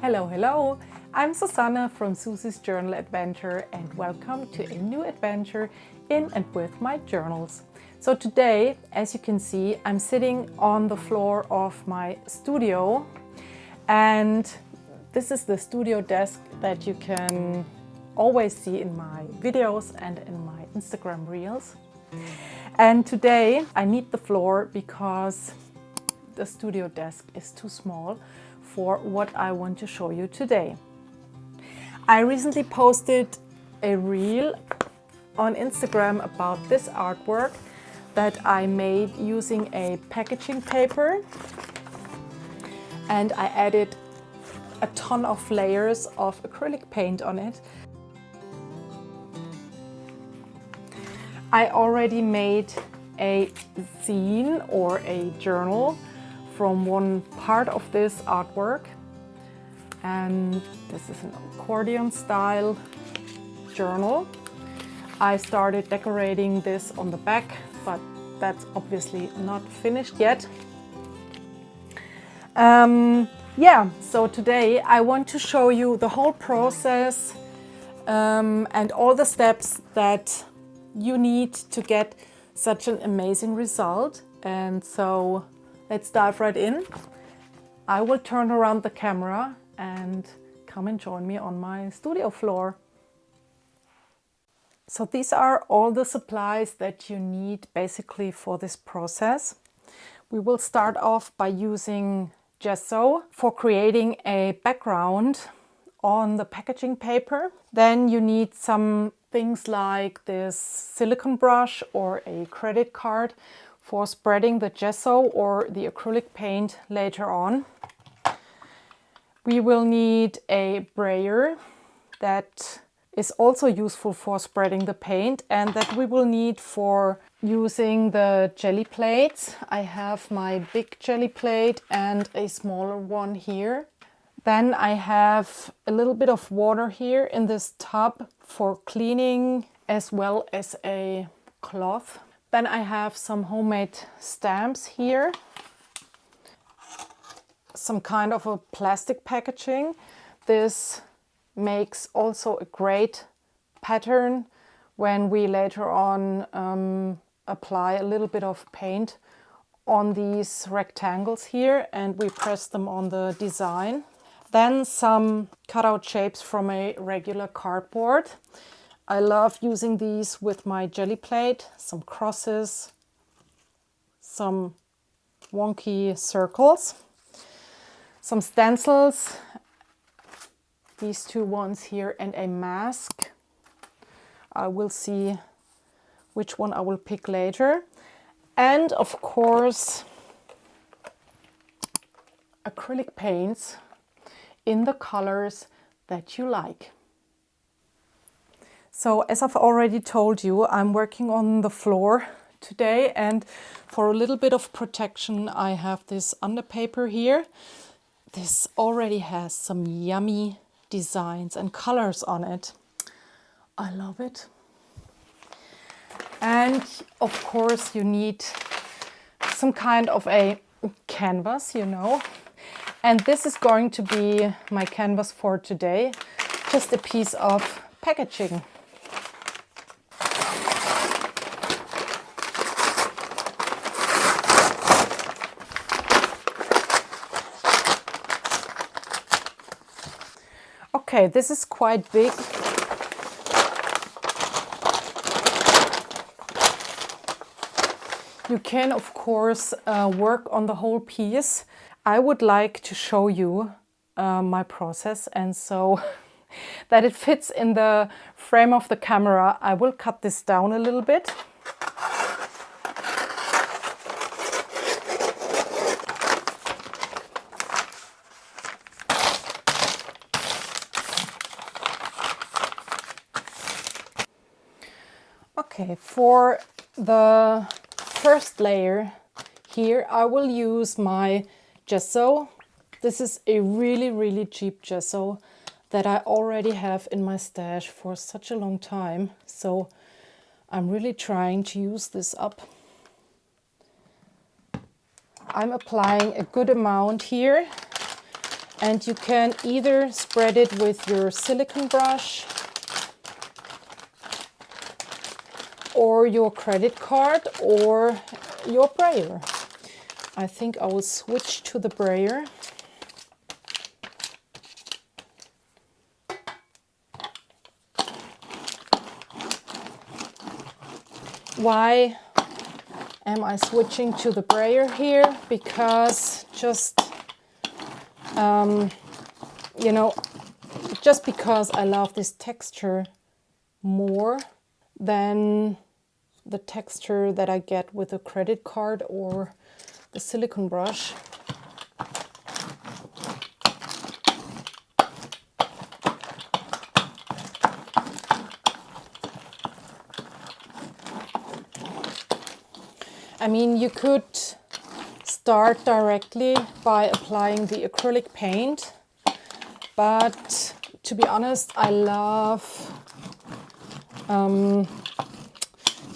Hello, hello! I'm Susanne from Susie's Journal Adventure and welcome to a new adventure in and with my journals. So today, as you can see, I'm sitting on the floor of my studio and this is the studio desk that you can always see in my videos and in my Instagram reels. And today I need the floor because the studio desk is too small for what I want to show you today. I recently posted a reel on Instagram about this artwork that I made using a packaging paper, and I added a ton of layers of acrylic paint on it. I already made a zine or a journal from one part of this artwork, and this is an accordion style journal. I started decorating this on the back, but that's obviously not finished yet. So today I want to show you the whole process and all the steps that you need to get such an amazing result. And so let's dive right in. I will turn around the camera and come and join me on my studio floor. So these are all the supplies that you need basically for this process. We will start off by using gesso for creating a background on the packaging paper. Then you need some things like this silicone brush or a credit card for spreading the gesso or the acrylic paint later on. We will need a brayer that is also useful for spreading the paint and that we will need for using the jelly plates. I have my big jelly plate and a smaller one here. Then I have a little bit of water here in this tub for cleaning, as well as a cloth. Then I have some homemade stamps here, some kind of a plastic packaging. This makes also a great pattern when we later on apply a little bit of paint on these rectangles here and we press them on the design. Then some cutout shapes from a regular cardboard. I love using these with my jelly plate, some crosses, some wonky circles, some stencils, these two ones here, and a mask. I will see which one I will pick later. And of course, acrylic paints in the colors that you like. So as I've already told you, I'm working on the floor today, and for a little bit of protection I have this underpaper here. This already has some yummy designs and colors on it. I love it. And of course you need some kind of a canvas, you know. And this is going to be my canvas for today, just a piece of packaging. Okay, this is quite big. You can, of course, work on the whole piece. I would like to show you my process, and so that it fits in the frame of the camera, I will cut this down a little bit. Okay, for the first layer here, I will use my gesso. This is a really cheap gesso that I already have in my stash for such a long time. So I'm really trying to use this up. I'm applying a good amount here And you can either spread it with your silicone brush or your credit card or your brayer. I think I will switch to the brayer. Why am I switching to the brayer here? Because just, you know, just because I love this texture more than the texture that I get with a credit card or the silicone brush. I mean, you could start directly by applying the acrylic paint, but to be honest, I love,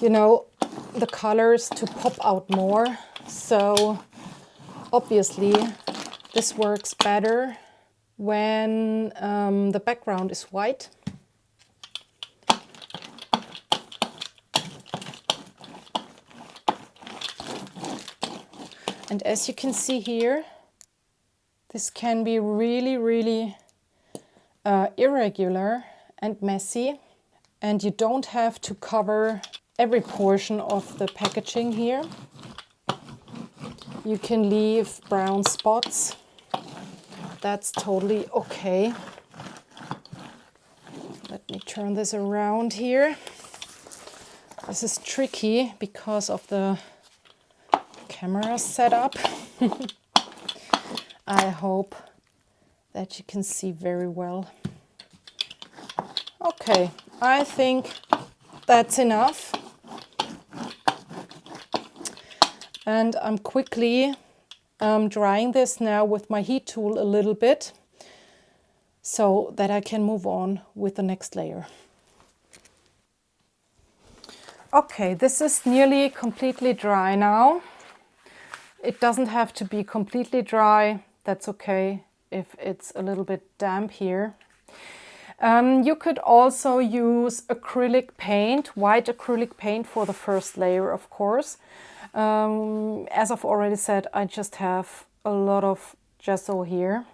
you know, the colors to pop out more. So obviously this works better when the background is white. And as you can see here, this can be really, really irregular and messy. And you don't have to cover every portion of the packaging here. You can leave brown spots. That's totally okay. Let me turn this around here. This is tricky because of the camera setup. I hope that you can see very well. Okay, I think that's enough. And I'm quickly drying this now with my heat tool a little bit so that I can move on with the next layer. Okay, this is nearly completely dry now. It doesn't have to be completely dry. That's okay if it's a little bit damp here. You could also use acrylic paint, white acrylic paint for the first layer, of course. As I've already said, I just have a lot of gesso here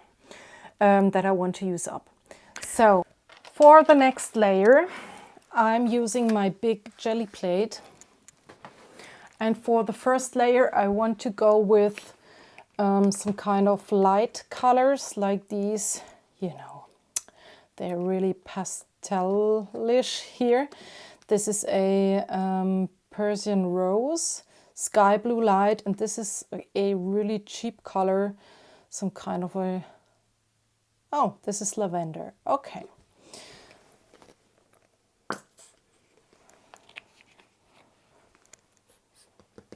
that I want to use up. So for the next layer, I'm using my big jelly plate. And for the first layer, I want to go with some kind of light colors like these, you know, they're really pastelish here. This is a Persian rose, sky blue light, and this is a really cheap color, some kind of a, oh, this is lavender. Okay.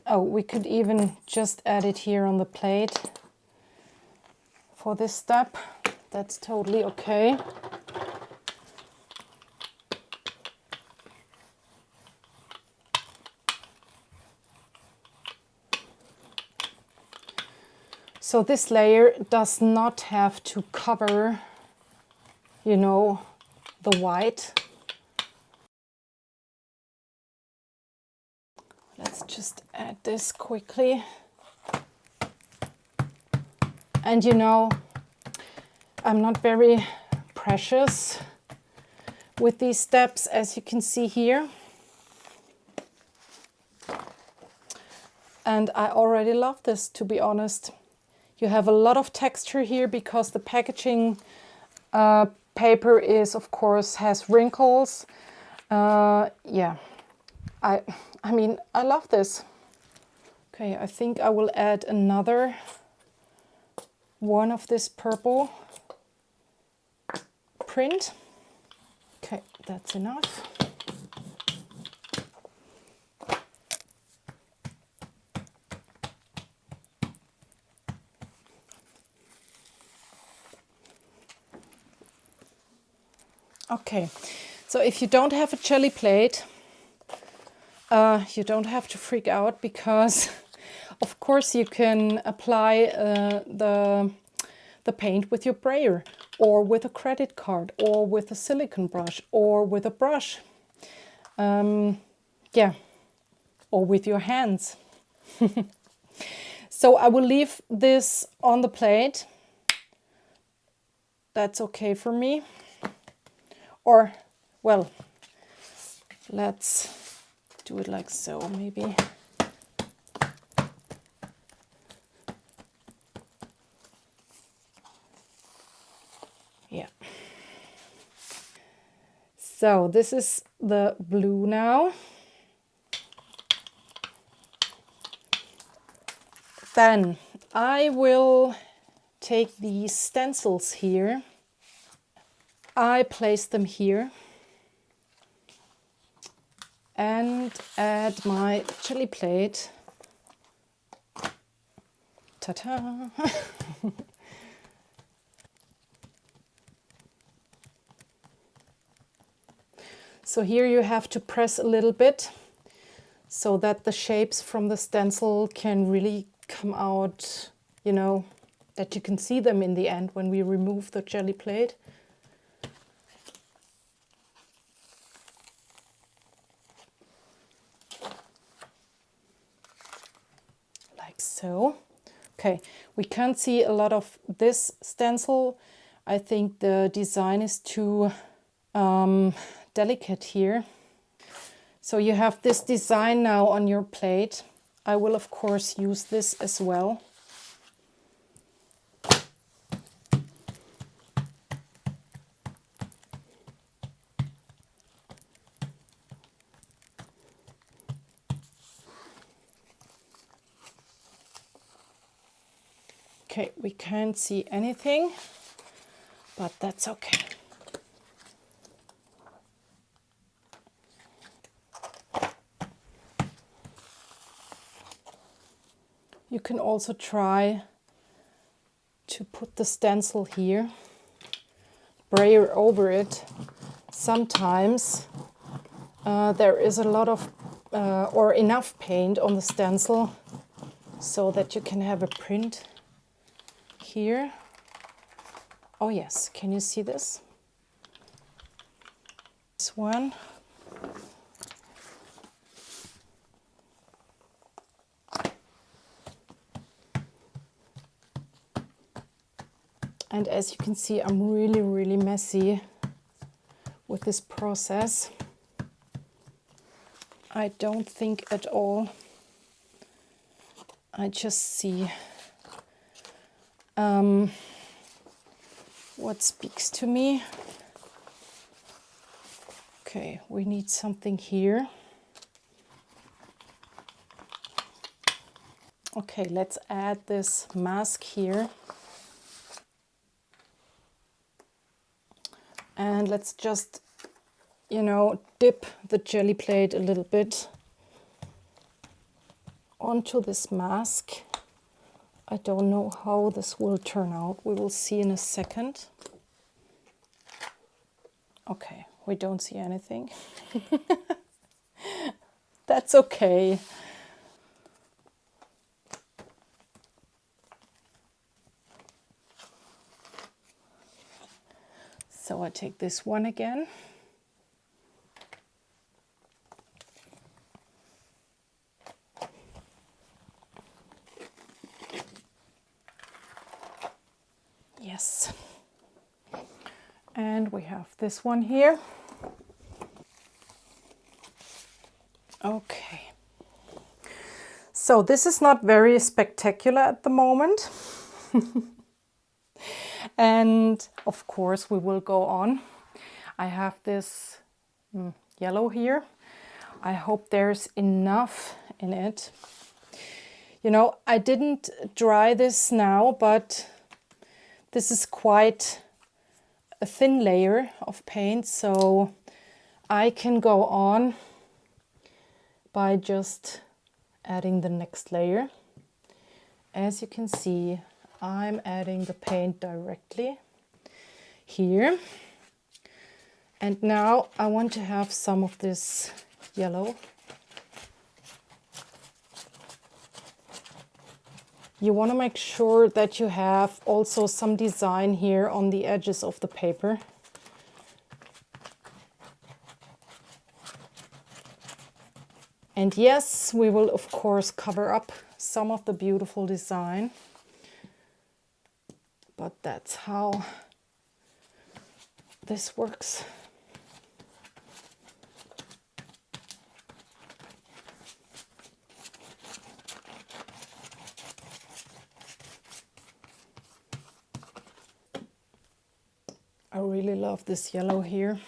Oh, we could even just add it here on the plate for this step. That's totally okay. So this layer does not have to cover, you know, the white. Let's just add this quickly. And you know, I'm not very precious with these steps, as you can see here. And I already love this, to be honest. You have a lot of texture here because the packaging paper is, of course, has wrinkles. Yeah, I mean, I love this. Okay, I think I will add another one of this purple print. Okay, that's enough. Okay, so if you don't have a jelly plate, you don't have to freak out because, of course, you can apply the the paint with your brayer, or with a credit card, or with a silicone brush, or with a brush. Yeah, or with your hands. So I will leave this on the plate. That's okay for me. Or, well, let's do it like so, maybe. Yeah. So this is the blue now. Then I will take these stencils here. I place them here and add my jelly plate. Ta-ta! So here you have to press a little bit so that the shapes from the stencil can really come out, you know, that you can see them in the end when we remove the jelly plate. Like so. Okay, we can't see a lot of this stencil. I think the design is too delicate here. So you have this design now on your plate. I will of course use this as well. Okay, we can't see anything, but that's okay. You can also try to put the stencil here, brayer over it. Sometimes there is a lot of or enough paint on the stencil so that you can have a print here. Oh yes, can you see this? This one. And as you can see, I'm really messy with this process. I don't think at all. I just see what speaks to me. Okay, we need something here. Okay, let's add this mask here. And let's just, you know, dip the jelly plate a little bit onto this mask. I don't know how this will turn out. We will see in a second. Okay, we don't see anything. That's okay. So I take this one again. Yes. And we have this one here. Okay. So this is not very spectacular at the moment. And of course we will go on. I have this yellow here. I hope there's enough in it. You know, I didn't dry this now, but this is quite a thin layer of paint, so I can go on by just adding the next layer. As you can see, I'm adding the paint directly here. And now I want to have some of this yellow. You want to make sure that you have also some design here on the edges of the paper. And yes, we will of course cover up some of the beautiful design, but that's how this works. I really love this yellow here.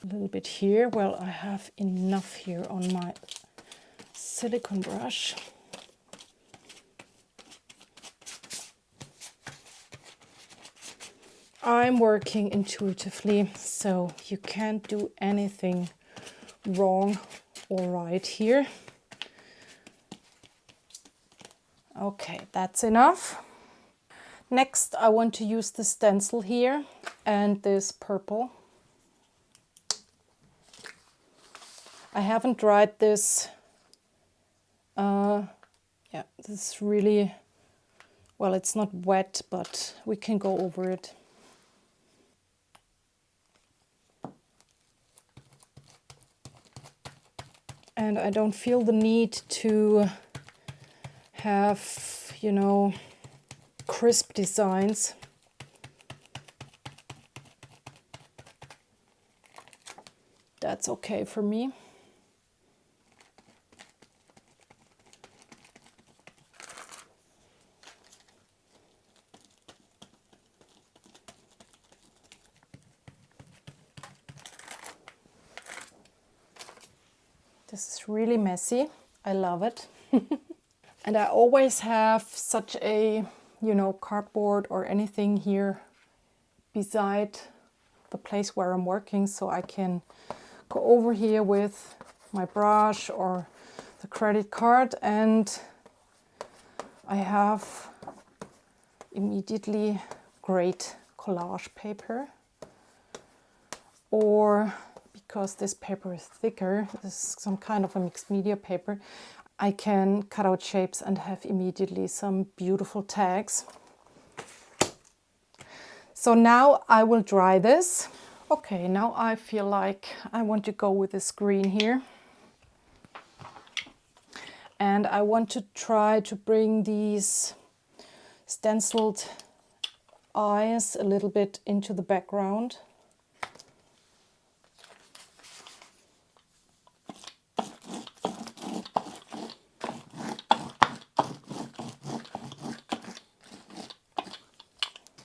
A little bit here. Well, I have enough here on my silicone brush. I'm working intuitively, so you can't do anything wrong or right here. Okay, that's enough. Next, I want to use the stencil here and this purple. I haven't dried this. Yeah, this is really, well, it's not wet, but we can go over it. And I don't feel the need to have, you know, crisp designs. That's okay for me. This is really messy. I love it. And I always have such a, you know, cardboard or anything here beside the place where I'm working, so I can go over here with my brush or the credit card and I have immediately great collage paper. Or because this paper is thicker, this is some kind of a mixed media paper, I can cut out shapes and have immediately some beautiful tags. So now I will dry this. Okay, now I feel like I want to go with this green here. And I want to try to bring these stenciled eyes a little bit into the background.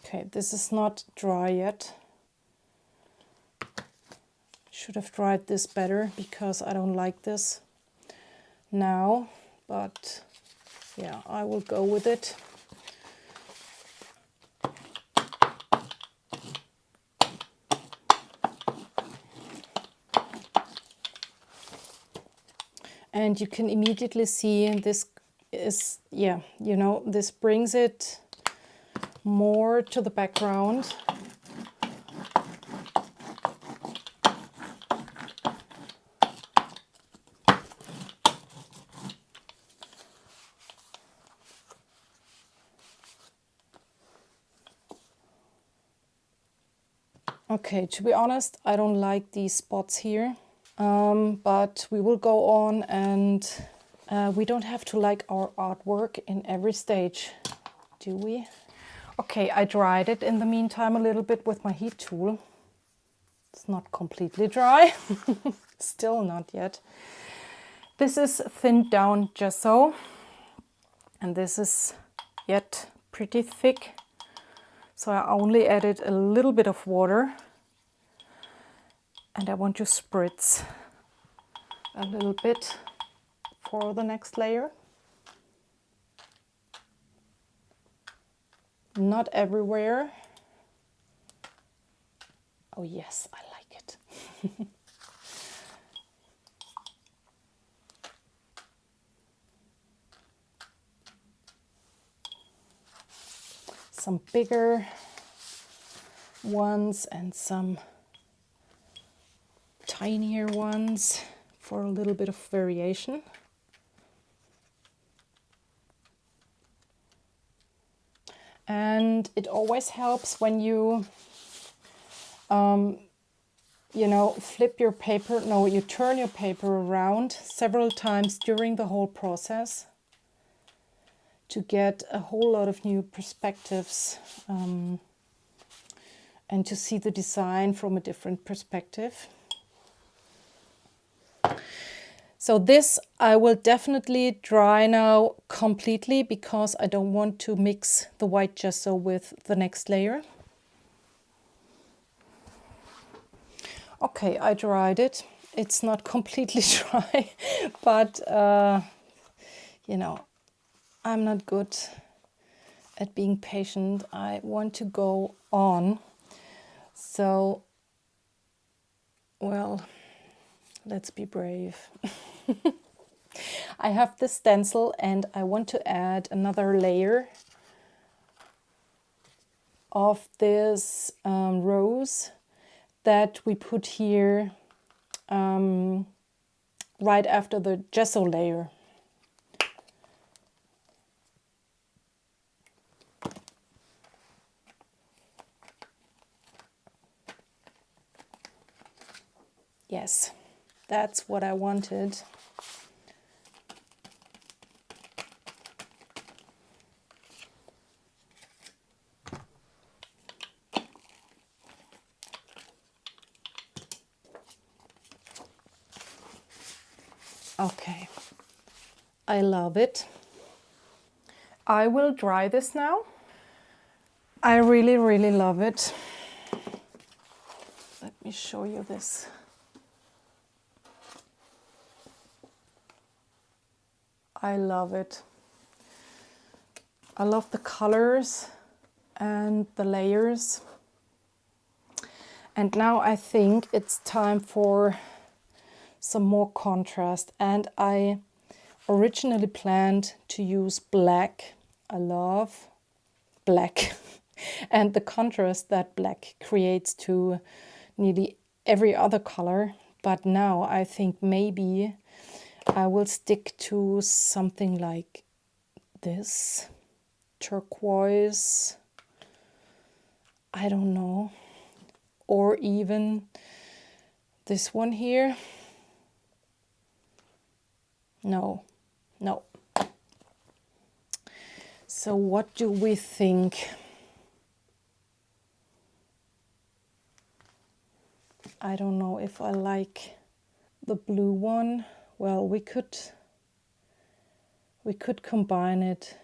Okay, this is not dry yet. Should have dried this better because I don't like this now, but yeah, I will go with it. And you can immediately see this is, yeah, you know, this brings it more to the background. Okay, to be honest, I don't like these spots here, but we will go on, and we don't have to like our artwork in every stage, do we? Okay, I dried it in the meantime a little bit with my heat tool. It's not completely dry, still not yet. This is thinned down gesso, and this is yet pretty thick. So I only added a little bit of water, and I want to spritz a little bit for the next layer. Not everywhere. Oh yes, I like it. Some bigger ones and some tinier ones for a little bit of variation. And it always helps when you flip your paper, no, you turn your paper around several times during the whole process to get a whole lot of new perspectives and to see the design from a different perspective. So this I will definitely dry now completely because I don't want to mix the white gesso with the next layer. Okay, I dried it. It's not completely dry, but you know, I'm not good at being patient. I want to go on. So, well, let's be brave. I have the stencil and I want to add another layer of this rose that we put here right after the gesso layer. Yes, that's what I wanted. Okay, I love it. I will dry this now. I really, really love it. Let me show you this. I love it. I love the colors and the layers. And now I think it's time for some more contrast. And I originally planned to use black. I love black and the contrast that black creates to nearly every other color. But now I think maybe I will stick to something like this, turquoise, I don't know, or even this one here. No. So what do we think? I don't know if I like the blue one. Well, we could combine it.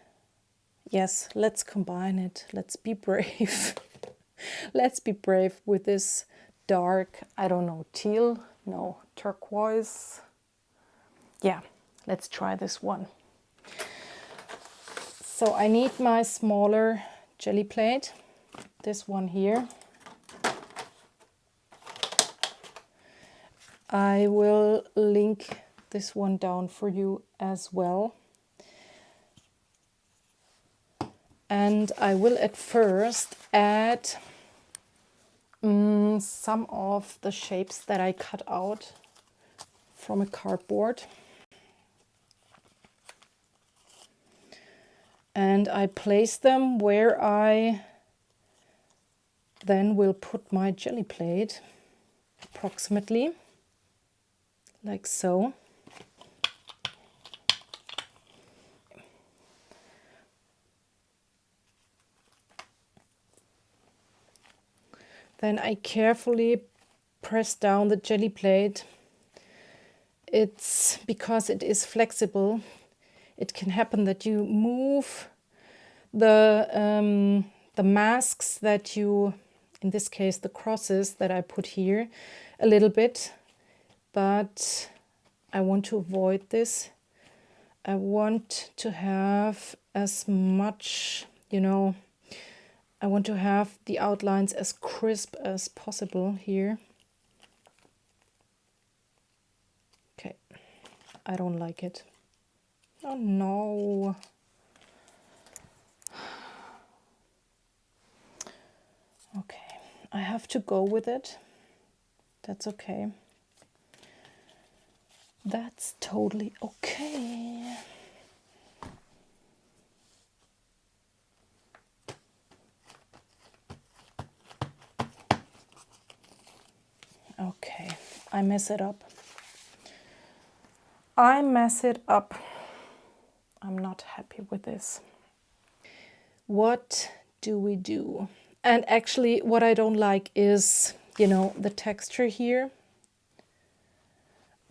Yes, let's combine it. Let's be brave. Let's be brave with this dark, I don't know, teal? No, turquoise. Yeah, let's try this one. So I need my smaller jelly plate, this one here. I will link this one down for you as well. And I will at first add some of the shapes that I cut out from a cardboard. And I place them where I then will put my jelly plate, approximately, like so. Then I carefully press down the jelly plate. It's because it is flexible. It can happen that you move the masks that you, in this case the crosses that I put here, a little bit, but I want to avoid this. I want to have as much, I want to have the outlines as crisp as possible here. Okay, I don't like it. Oh no. Okay, I have to go with it. That's okay. That's totally okay. Okay, I mess it up. I mess it up. I'm not happy with this. What do we do? And actually, what I don't like is, you know, the texture here.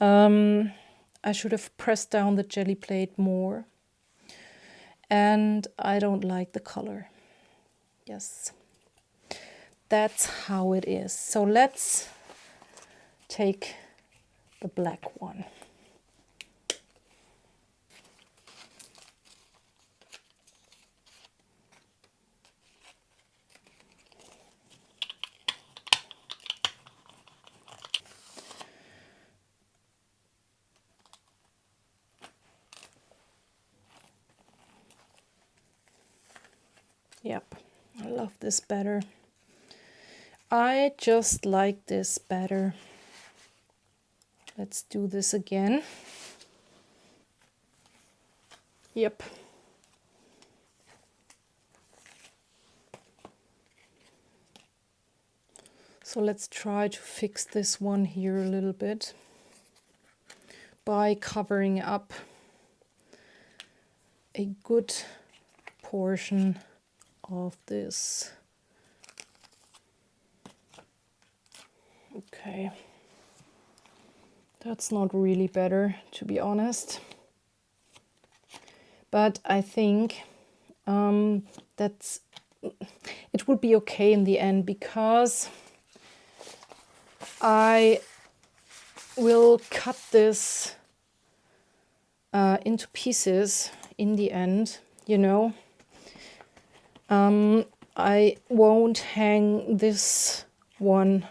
I should have pressed down the jelly plate more. And I don't like the color. Yes. That's how it is. So let's take the black one. Yep, I love this better. I just like this better. Let's do this again. Yep. So let's try to fix this one here a little bit by covering up a good portion of this. Okay, that's not really better, to be honest, but I think it will be okay in the end, because I will cut this into pieces in the end, you know. I won't hang this one,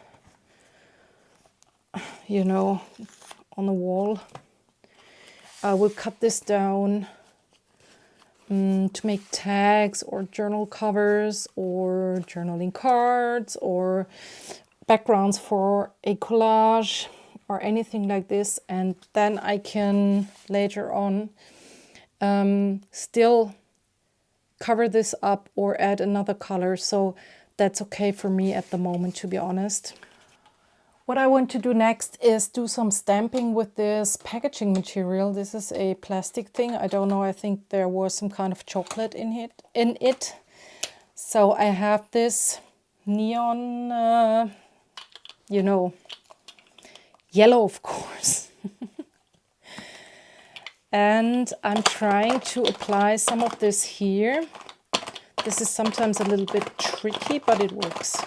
you know, on the wall. I will cut this down to make tags or journal covers or journaling cards or backgrounds for a collage or anything like this, and then I can later on still cover this up or add another color. So that's okay for me at the moment, to be honest. What I want to do next is do some stamping with this packaging material. This is a plastic thing. I don't know, I think there was some kind of chocolate in it. So I have this neon, you know, yellow, of course. And I'm trying to apply some of this here. This is sometimes a little bit tricky, but it works.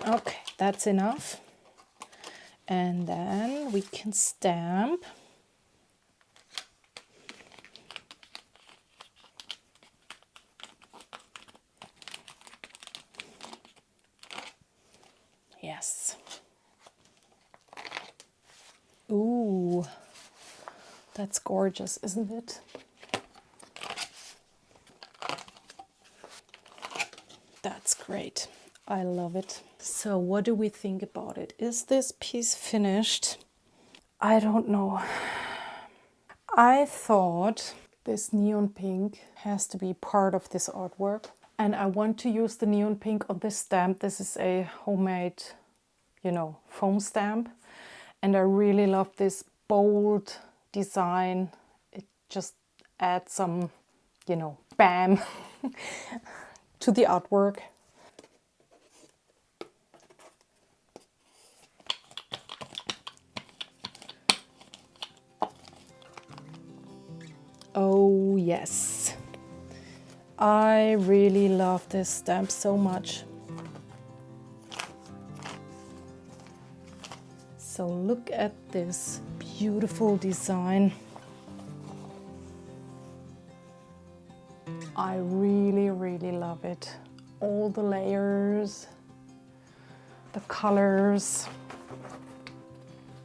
Okay, that's enough. And then we can stamp. Yes. Ooh, that's gorgeous, isn't it? That's great. I love it. So what do we think about it? Is this piece finished? I don't know. I thought this neon pink has to be part of this artwork. And I want to use the neon pink on this stamp. This is a homemade, you know, foam stamp. And I really love this bold design. It just adds some, you know, bam to the artwork. Oh yes, I really love this stamp so much. So look at this beautiful design. I really, really love it. All the layers, the colors.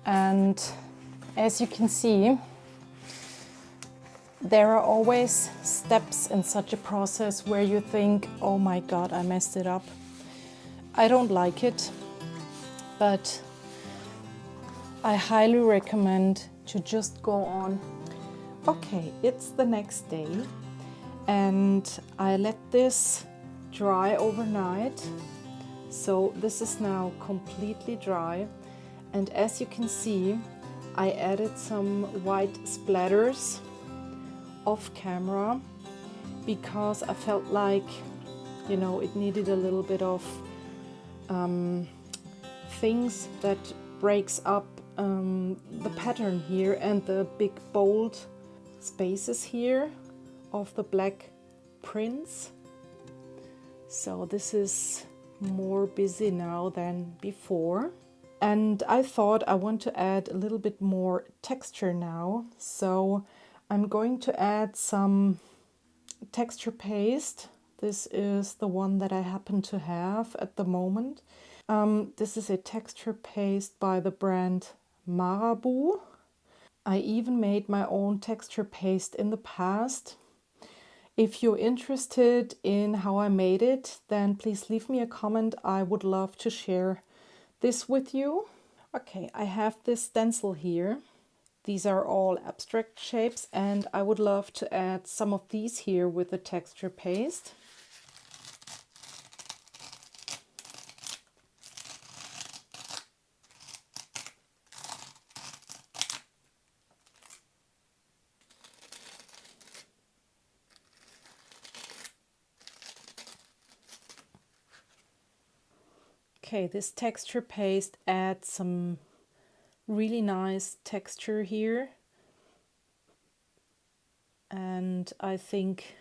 And as you can see, there are always steps in such a process where you think, oh my God, I messed it up. I don't like it, but I highly recommend to just go on. Okay, it's the next day and I let this dry overnight. So this is now completely dry. And as you can see, I added some white splatters off camera because I felt like, you know, it needed a little bit of things that breaks up the pattern here and the big bold spaces here of the black prints. So this is more busy now than before. And I thought I want to add a little bit more texture now. So I'm going to add some texture paste. This is the one that I happen to have at the moment. This is a texture paste by the brand Marabu. I even made my own texture paste in the past. If you're interested in how I made it, then please leave me a comment. I would love to share this with you. Okay, I have this stencil here. These are all abstract shapes and I would love to add some of these here with the texture paste. Okay, this texture paste adds some really nice texture here. And I think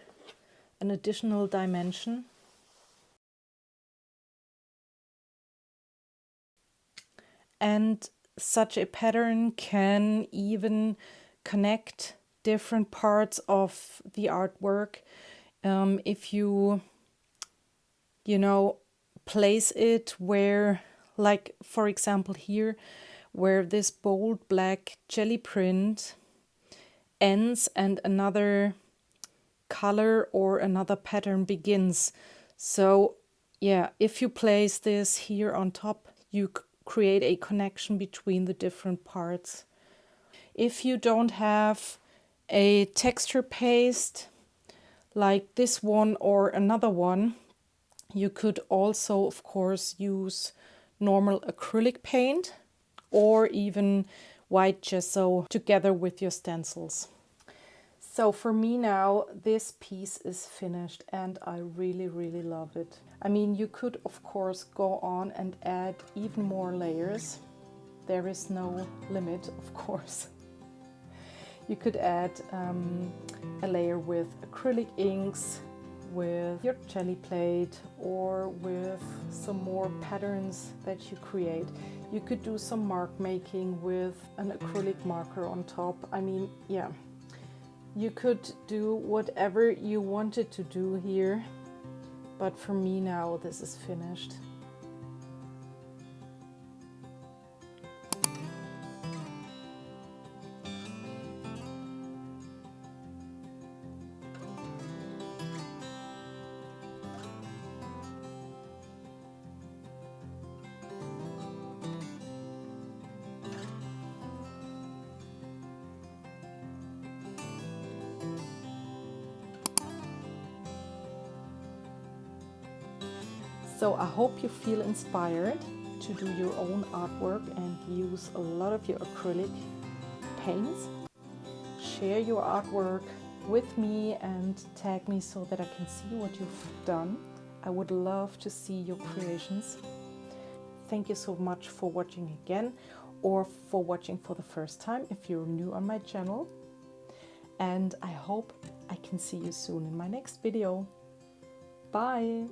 an additional dimension. And such a pattern can even connect different parts of the artwork. If you know, place it where, like for example here, where this bold black jelly print ends and another color or another pattern begins. So yeah, if you place this here on top, you create a connection between the different parts. If you don't have a texture paste like this one or another one, you could also, of course, use normal acrylic paint or even white gesso together with your stencils. So for me now, this piece is finished and I really, really love it. I mean, you could, of course, go on and add even more layers. There is no limit, of course. You could add a layer with acrylic inks, with your jelly plate, or with some more patterns that you create. You could do some mark making with an acrylic marker on top. I mean, yeah, you could do whatever you wanted to do here, but for me now this is finished. So I hope you feel inspired to do your own artwork and use a lot of your acrylic paints. Share your artwork with me and tag me so that I can see what you've done. I would love to see your creations. Thank you so much for watching again, or for watching for the first time if you're new on my channel. And I hope I can see you soon in my next video. Bye!